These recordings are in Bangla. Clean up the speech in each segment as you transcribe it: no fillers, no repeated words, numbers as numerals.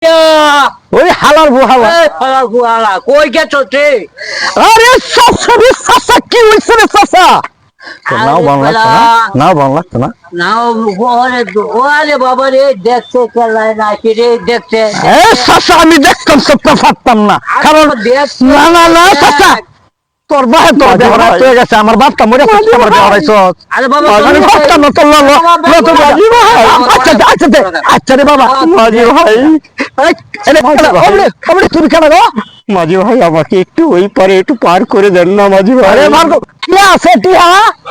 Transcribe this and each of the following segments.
ওই হালার বুহালা হালার বুহালা কই গেছ রে? আরে চাচা রে চাচা কি হইছে রে চাচা নাও ভালো লাগতো না নাও ভালো লাগতো না নাও ওরে ওরে বাবা রে দেখছে খেলায় নাকি রে দেখছে চাচা আমি দেখতাম সবটা পারতাম না কারণ না না না চাচা তোর বাহে তোর দেহরা হয়ে গেছে আমার বাপটা মরে গেছে আমার দেহরাইছ আরে বাবা আমি পারতাম না তোর লালো আচ্ছা আচ্ছা আচ্ছা রে বাবা মাঝি ভাই তুমি কেন গো মাঝি ভাই আমাকে একটু ওই পারে একটু পার করে দেন না মাঝি ভাই আরে মার কি আছে টিয়া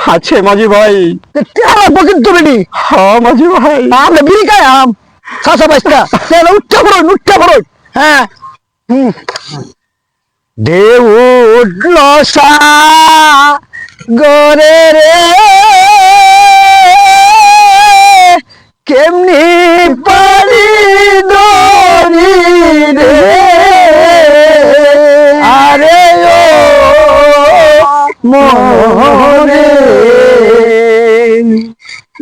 আছে মাঝি ভাই টিয়া বকিন তুমি নি হ্যাঁ মাঝি ভাই আমরা বিড়ি খাইলাম চাচা বাইসটা তাহলে উঠতে পড়ো হ্যাঁ ঢেউ উঠল সাগরে রে কেমনি পারি দরি রে আরে ও মনে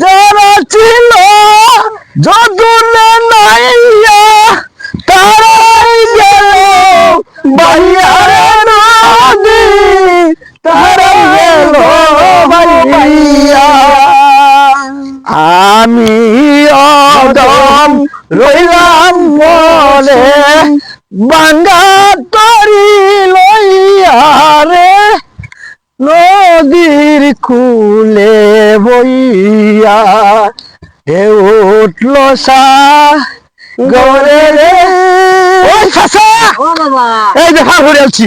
যারা ছিল যদুনে নাইয়া তারাই গেল বাইয়ারে নদী তারাই গেল বাইয়া আমি অদম রইলাম বলে বাঙ্গা তরি লইয়া রে নদীর কুলে বইয়া ঢেউ উঠল সাগরে রে ও চাচা ও বাবা এই যে ফার হয়ে আছি